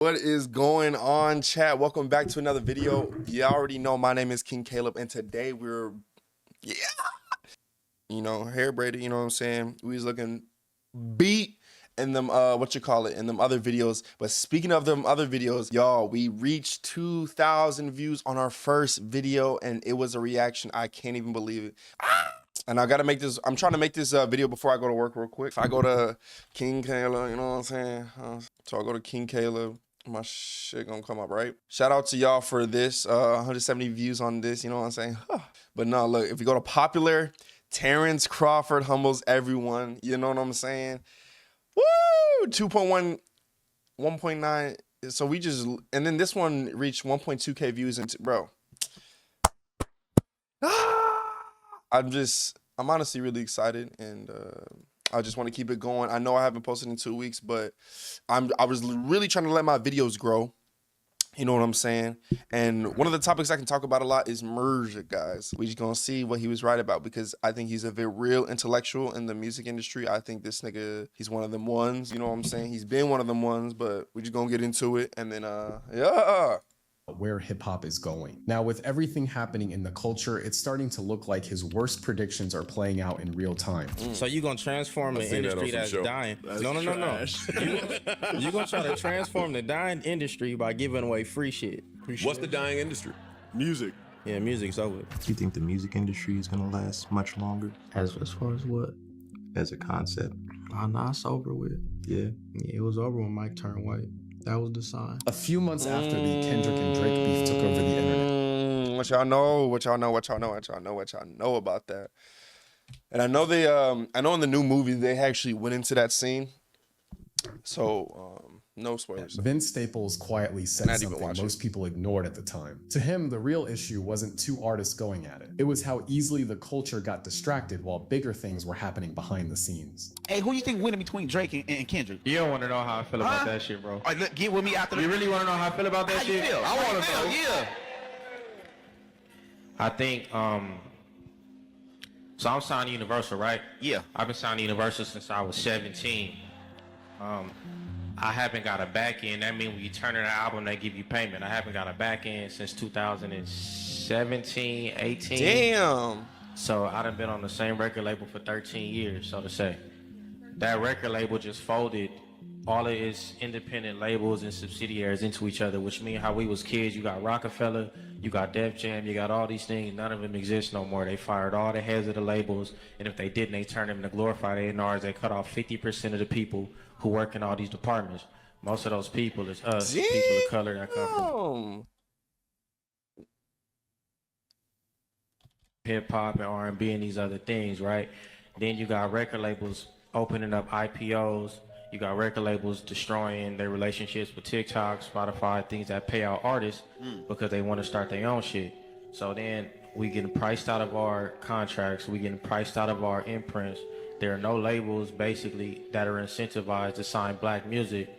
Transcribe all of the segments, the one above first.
What is going on, chat? Welcome back to another video. You already know my name is King Caleb, and today we're, hair braided, you know what I'm saying? We was looking beat in them, in them other videos. But speaking of them other videos, y'all, we reached 2,000 views on our first video, and it was a reaction. I can't even believe it. And I gotta make this, I'm trying to make this video before I go to work real quick. If I go to King Caleb, you know what I'm saying? So I go to King Caleb. My shit gonna come up, right? Shout out to y'all for this 170 views on this, you know what I'm saying? But no, look, if you go to popular, Terrence Crawford humbles everyone, you know what I'm saying? Woo! 2.1, 1.9. So we just, and then this one reached 1.2K views, and bro, I'm honestly really excited, and I just want to keep it going. I know I haven't posted in 2 weeks, but I was really trying to let my videos grow. You know what I'm saying? And one of the topics I can talk about a lot is Merge, guys. We just gonna see what he was right about, because I think he's a very real intellectual in the music industry. I think this nigga, he's one of them ones. You know what I'm saying? He's been one of them ones, but we just gonna get into it, and then yeah. Where hip-hop is going. Now, with everything happening in the culture, it's starting to look like his worst predictions are playing out in real time. So you gonna transform the industry that's dying? No. You gonna try to transform the dying industry by giving away free shit. What's the dying industry? Music. Yeah, music's over. Do you think the music industry is gonna last much longer? As far as what? As a concept. Oh, nah, it's over with. Yeah. Yeah, it was over when Mike turned white. That was the sign. A few months after the Kendrick and Drake beef took over the internet. What y'all know about that? And I know they, I know in the new movie they actually went into that scene. So no spoilers. Vince Staples quietly said something most people ignored at the time. To him, the real issue wasn't two artists going at it. It was how easily the culture got distracted while bigger things were happening behind the scenes. Hey, who you think winning between Drake and Kendrick? You don't want to know how I feel about that shit, bro. All right, look, get with me after the... You really want to know how I feel about that shit? Feel? I want to know. Yeah. I think, so I'm signed to Universal, right? Yeah. I've been signed to Universal since I was 17. I haven't got a back end. That means when you turn in an album, they give you payment. I haven't got a back end since 2017, 18. Damn. So I done been on the same record label for 13 years, so to say. That record label just folded all of its independent labels and subsidiaries into each other, which means how we was kids, you got Rockefeller, you got Def Jam, you got all these things. None of them exist no more. They fired all the heads of the labels, and if they didn't, they turned them into glorified A&Rs. They cut off 50% of the people who work in all these departments. Most of those people is us, people of color that come from hip-hop and R&B and these other things, right? Then you got record labels opening up IPOs. You got record labels destroying their relationships with TikTok, Spotify, things that pay out artists because they want to start their own shit. So then we getting priced out of our contracts. We getting priced out of our imprints. There are no labels basically that are incentivized to sign black music,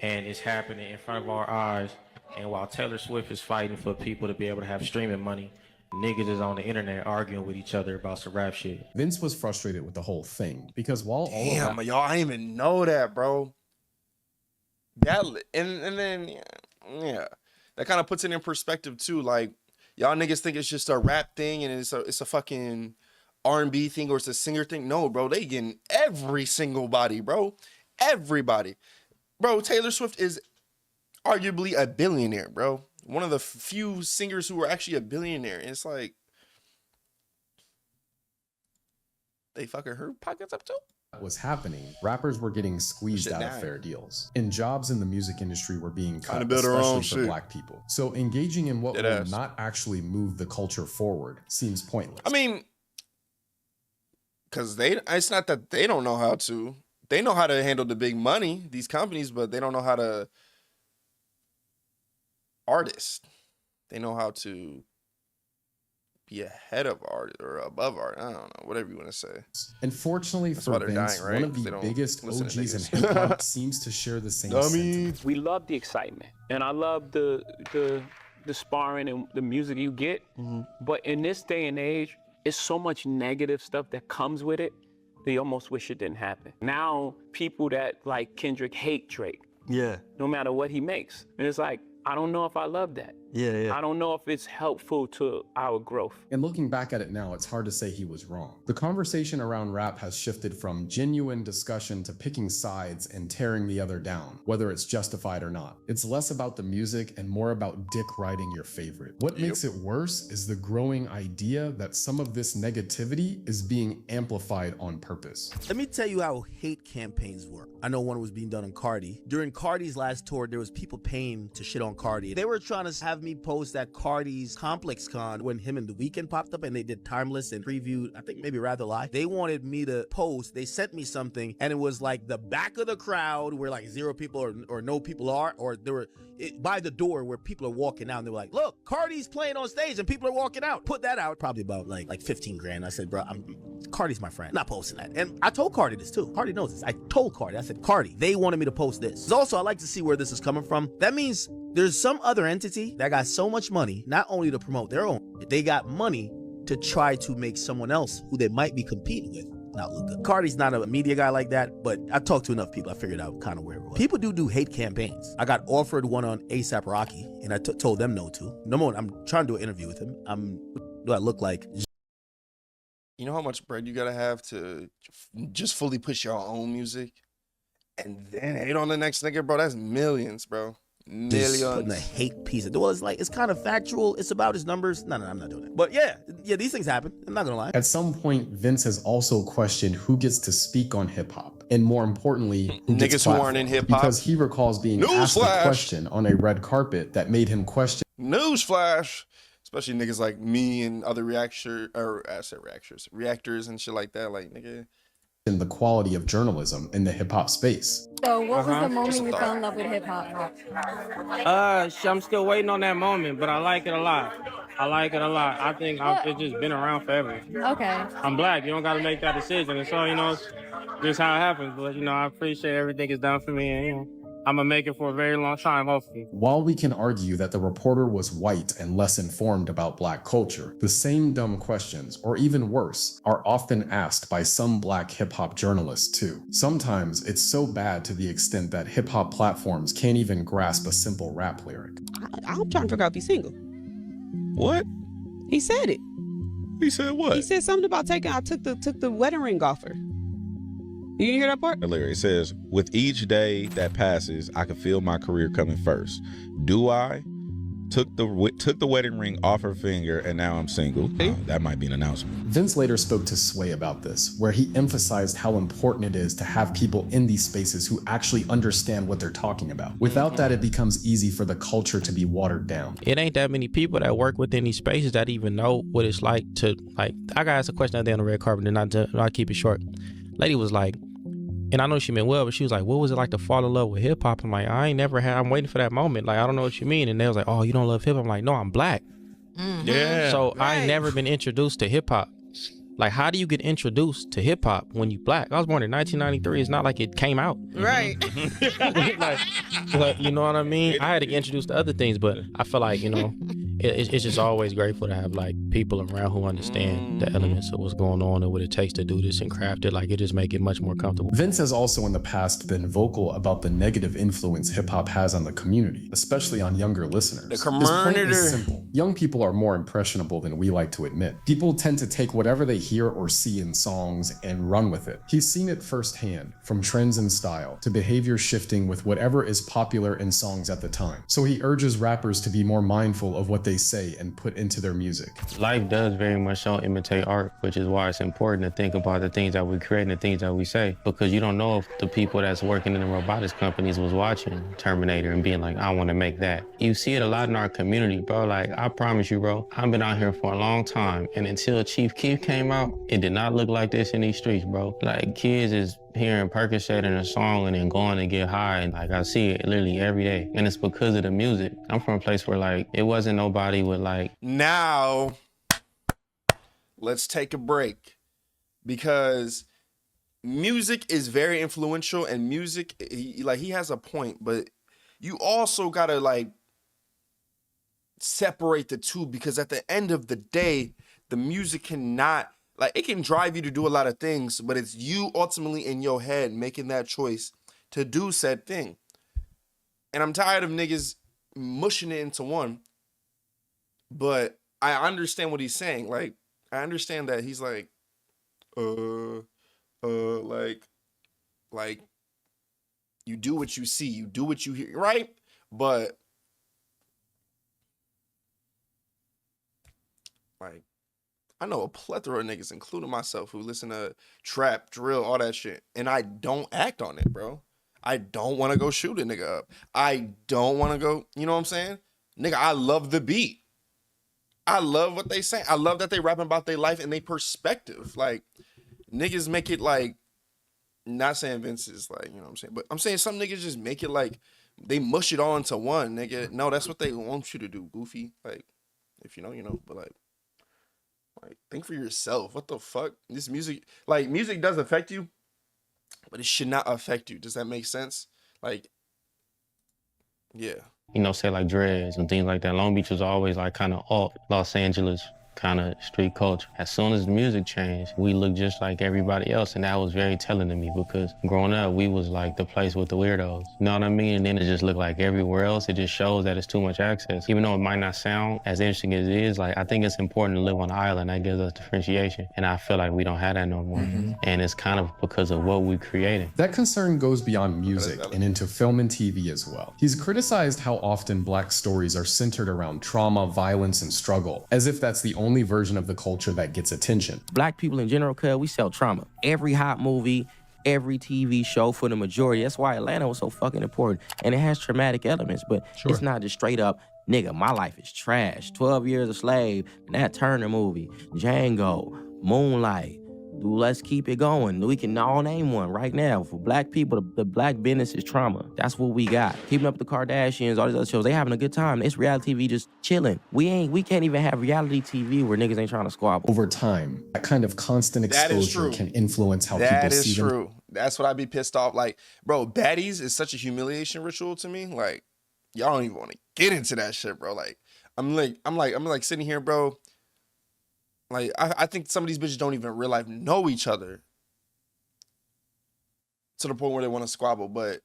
and it's happening in front of our eyes. And while Taylor Swift is fighting for people to be able to have streaming money, niggas is on the internet arguing with each other about some rap shit. Vince was frustrated with the whole thing because while Damn, y'all, I didn't even know that, bro. That and then yeah, that kind of puts it in perspective too. Like, y'all niggas think it's just a rap thing and it's a fucking R&B thing or it's a singer thing. No, bro, they getting every single body, bro. Everybody. Bro, Taylor Swift is arguably a billionaire, bro. One of the few singers who are actually a billionaire. And it's like, they fucking her pockets up too? Was happening, rappers were getting squeezed out of fair deals, and jobs in the music industry were being cut, especially for black people. So engaging in what will not actually move the culture forward seems pointless. I mean, because it's not that they don't know how to. They know how to handle the big money, these companies, but they don't know how to artist. They know how to be ahead of art or above art. I don't know, whatever you want to say. Unfortunately for Vince, dying, right? one of the biggest OGs in hip hop seems to share the same sentiment. We love the excitement, and I love the sparring and the music you get. But in this day and age, it's so much negative stuff that comes with it. They almost wish it didn't happen. Now, people that like Kendrick hate Drake. Yeah. no matter what he makes. And it's like, I don't know if I love that. Yeah. I don't know if it's helpful to our growth. And looking back at it now, it's hard to say he was wrong. The conversation around rap has shifted from genuine discussion to picking sides and tearing the other down, whether it's justified or not. It's less about the music and more about dick riding your favorite. What makes it worse is the growing idea that some of this negativity is being amplified on purpose. Let me tell you how hate campaigns work. I know one was being done on Cardi. During Cardi's last tour, there was people paying to shit on Cardi. They were trying to have me post at Cardi's Complex Con when him and The Weeknd popped up and they did Timeless and previewed, I think maybe Rather Lie. They wanted me to post, they sent me something and it was like the back of the crowd where like 0 people or no people are, or there were by the door where people are walking out and they were like, look, Cardi's playing on stage and people are walking out. Put that out, probably about like 15 grand. I said, bro, Cardi's my friend. I'm not posting that. And I told Cardi this too. Cardi knows this. I told Cardi, I said, Cardi, they wanted me to post this. Also, I like to see where this is coming from. That means there's some other entity that got so much money, not only to promote their own, they got money to try to make someone else who they might be competing with not look good. Cardi's not a media guy like that, but I talked to enough people, I figured out kind of where it was. People do hate campaigns. I got offered one on A$AP Rocky, and I told them no to. Number one, I'm trying to do an interview with him. What do I look like? You know how much bread you gotta have to just fully push your own music? And then hate on the next nigga, bro. That's millions, bro. Millions. Just putting a hate piece of, well, it's kind of factual. It's about his numbers. No, I'm not doing it. But yeah, these things happen. I'm not gonna lie. At some point, Vince has also questioned who gets to speak on hip hop, and more importantly, who gets niggas who aren't in hip hop. Because he recalls being asked a question on a red carpet that made him question. Newsflash. Especially niggas like me and other reactors and shit like that. Like, nigga. The quality of journalism in the hip hop space. So what was the moment you fell in love with hip hop? I'm still waiting on that moment, but I like it a lot. I think it's just been around forever. Okay. I'm black. You don't got to make that decision. And so, it's just how it happens. But, I appreciate everything is done for me. And, I'm going to make it for a very long time, hopefully. While we can argue that the reporter was white and less informed about black culture, the same dumb questions, or even worse, are often asked by some black hip-hop journalists too. Sometimes it's so bad to the extent that hip-hop platforms can't even grasp a simple rap lyric. I'm trying to figure out if he's single. What? He said it. He said what? He said something about I took the wedding ring off her. You didn't hear that part? The lyric says, with each day that passes, I can feel my career coming first. Do I? Took the wedding ring off her finger and now I'm single. That might be an announcement. Vince later spoke to Sway about this, where he emphasized how important it is to have people in these spaces who actually understand what they're talking about. Without that, it becomes easy for the culture to be watered down. It ain't that many people that work within these spaces that even know what it's like to, I got asked a question the other day on the red carpet, and I'll keep it short. Lady was like, and I know she meant well, but she was like, what was it like to fall in love with hip hop? I'm like, I'm waiting for that moment. Like, I don't know what you mean. And they was like, oh, you don't love hip hop? I'm like, no, I'm black. Yeah. So I ain't never been introduced to hip hop. Like, how do you get introduced to hip hop when you black? I was born in 1993. It's not like it came out. Right. But you know what I mean? I had to get introduced to other things, but I feel like, it's just always grateful to have like people around who understand the elements of what's going on and what it takes to do this and craft it. Like, it just make it much more comfortable. Vince has also in the past been vocal about the negative influence hip hop has on the community, especially on younger listeners. The community. His point is simple. Young people are more impressionable than we like to admit. People tend to take whatever they hear or see in songs and run with it. He's seen it firsthand, from trends in style to behavior shifting with whatever is popular in songs at the time. So he urges rappers to be more mindful of what they say and put into their music. Life does very much so imitate art, which is why it's important to think about the things that we create and the things that we say, because you don't know if the people that's working in the robotics companies was watching Terminator and being like, I want to make that. You see it a lot in our community, bro. Like, I promise you, bro, I've been out here for a long time, and until Chief Keef came out, it did not look like this in these streets, bro. Like, kids is hearing Percocet in a song and then going to get high, and like, I see it literally every day, and it's because of the music. I'm from a place where like it wasn't nobody with like. Now let's take a break, because music is very influential, and music, he has a point, but you also gotta like separate the two, because at the end of the day, the music cannot, like, it can drive you to do a lot of things, but it's you ultimately in your head making that choice to do said thing. And I'm tired of niggas mushing it into one. But I understand what he's saying. Like, I understand that he's like, like, you do what you see, you do what you hear, right? But, like, I know a plethora of niggas, including myself, who listen to trap, drill, all that shit, and I don't act on it, bro. I don't want to go shoot a nigga up. I don't want to go, you know what I'm saying? Nigga, I love the beat. I love what they say. I love that they rapping about their life and their perspective. Like, niggas make it like, not saying Vince is like, you know what I'm saying? But I'm saying some niggas just make it like, they mush it all into one, nigga. No, that's what they want you to do, goofy. Like, if you know, you know. But like think for yourself. What the fuck? This music, like, music does affect you, but it should not affect you. Does that make sense? Like, yeah. You know, say like dreads and things like that. Long Beach was always like kind of alt, Los Angeles kind of street culture. As soon as the music changed, we looked just like everybody else, and that was very telling to me because growing up, we was like the place with the weirdos. You know what I mean? And then it just looked like everywhere else. It just shows that it's too much access. Even though it might not sound as interesting as it is, like I think it's important to live on an island. That gives us differentiation, and I feel like we don't have that no more. And it's kind of because of what we created. That concern goes beyond music and into film and TV as well. He's criticized how often Black stories are centered around trauma, violence, and struggle, as if that's the only version of the culture that gets attention. Black people in general, cuz we sell trauma. Every hot movie, every TV show for the majority. That's why Atlanta was so fucking important. And it has traumatic elements, but it's not just straight up, nigga, my life is trash. 12 Years a Slave, Nat Turner movie, Django, Moonlight. Let's keep it going. We can all name one right now. For Black people, the Black business is trauma. That's what we got. Keeping Up with the Kardashians, all these other shows, they having a good time. It's reality TV just chilling. We can't even have reality TV where niggas ain't trying to squabble. Over time, that kind of constant exposure can influence how people see them. That is true. That's what I'd be pissed off. Like, bro, baddies is such a humiliation ritual to me. Like, y'all don't even want to get into that shit, bro. Like, I'm like sitting here, bro. Like, I think some of these bitches don't even in real life know each other to the point where they want to squabble, but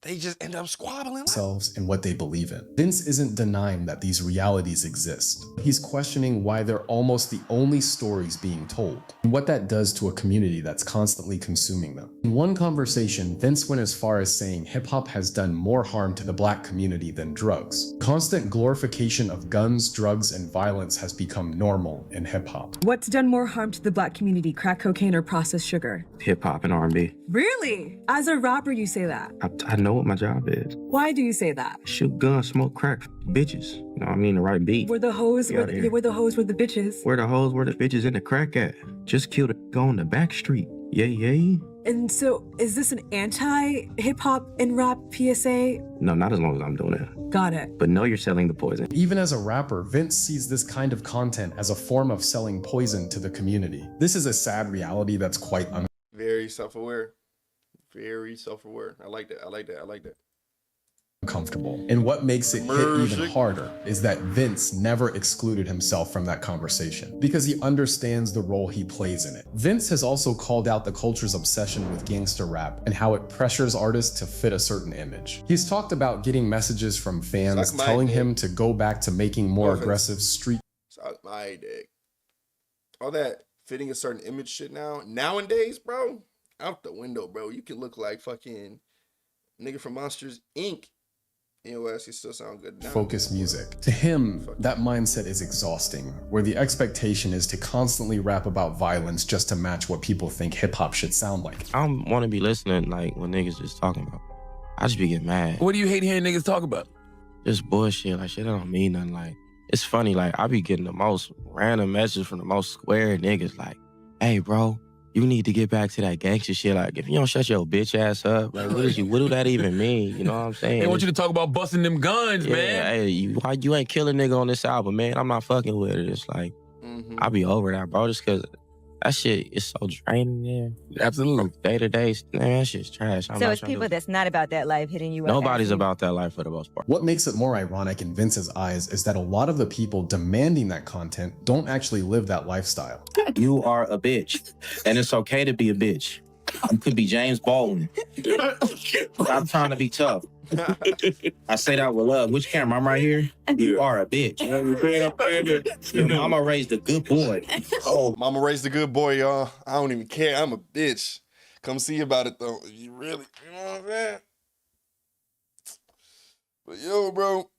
they just end up squabbling. Themselves and what they believe in. Vince isn't denying that these realities exist. He's questioning why they're almost the only stories being told, and what that does to a community that's constantly consuming them. In one conversation, Vince went as far as saying hip-hop has done more harm to the Black community than drugs. Constant glorification of guns, drugs, and violence has become normal in hip-hop. What's done more harm to the Black community, crack cocaine or processed sugar? Hip-hop and R&B. Really? As a rapper, you say that? I know what my job is. Why do you say that? Shoot guns, smoke crack, bitches. You know what I mean? The right beat. Where the hoes, where the bitches. Where the hoes, where the bitches, and the crack at. Just kill the go on the back street. Yay. And so, is this an anti-hip-hop and rap PSA? No, not as long as I'm doing it. Got it. But know you're selling the poison. Even as a rapper, Vince sees this kind of content as a form of selling poison to the community. This is a sad reality that's quite very self-aware. Very self-aware. I like that. Uncomfortable. And what makes it hit even harder is that Vince never excluded himself from that conversation because he understands the role he plays in it. Vince has also called out the culture's obsession with gangster rap and how it pressures artists to fit a certain image. He's talked about getting messages from fans telling him to go back to making more aggressive street. Suck my dick. All that fitting a certain image shit nowadays, bro, out the window, bro. You can look like fucking nigga from Monsters, Inc. EOS, you still sound good now. Focus music. To him, that mindset is exhausting, where the expectation is to constantly rap about violence just to match what people think hip-hop should sound like. I don't want to be listening like when niggas just talking about. I just be getting mad. What do you hate hearing niggas talk about? Just bullshit, like shit that don't mean nothing. Like, it's funny, like I be getting the most random messages from the most square niggas like, hey bro, you need to get back to that gangster shit. Like, if you don't shut your bitch ass up, like, what do that even mean? You know what I'm saying? They want you to talk about busting them guns, man. Hey, why you ain't killing nigga on this album, man? I'm not fucking with it. It's like, I be over that, bro, just because that shit is so draining, man. Absolutely. From day to day, man, that shit's trash. So it's people that's not about that life hitting you up. Nobody's about that life for the most part. What makes it more ironic in Vince's eyes is that a lot of the people demanding that content don't actually live that lifestyle. You are a bitch, and it's okay to be a bitch. You could be James Baldwin. Stop trying to be tough. I say that with love. Which camera? I'm right here. You are a bitch. Your mama raised a good boy. Oh, mama raised a good boy, y'all. I don't even care. I'm a bitch. Come see about it though. You really, you know what I'm saying? But yo, bro,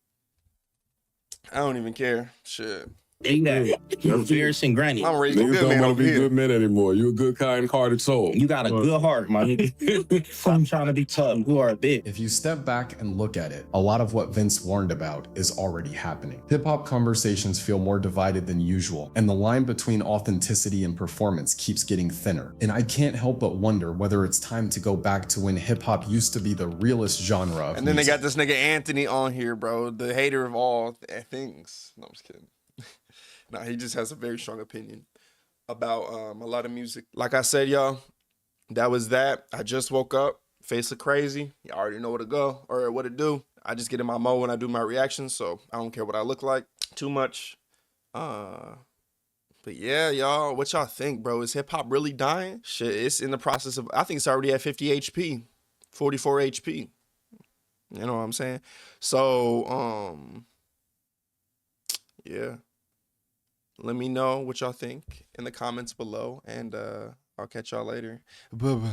I don't even care. Shit. Ain't that? You're embarrassing granny. I'm raised a Niggas good don't man want over to be here. good men anymore. You a good, kind-hearted soul. You got a good heart, my nigga. I'm trying to be tough. You are a bitch. If you step back and look at it, a lot of what Vince warned about is already happening. Hip-hop conversations feel more divided than usual, and the line between authenticity and performance keeps getting thinner. And I can't help but wonder whether it's time to go back to when hip-hop used to be the realest genre of And then music. they got this nigga Anthony on here, bro. The hater of all things. No, I'm just kidding. Nah, he just has a very strong opinion about a lot of music. Like I said, y'all, that was that. I just woke up. Face look crazy. You already know where to go or what to do. I just get in my mode when I do my reactions, so I don't care what I look like too much. But yeah, y'all, what y'all think, bro? Is hip-hop really dying? Shit, it's in the process of, I think it's already at 50 HP, 44 HP. You know what I'm saying? So, yeah. Let me know what y'all think in the comments below, and I'll catch y'all later. Bye-bye.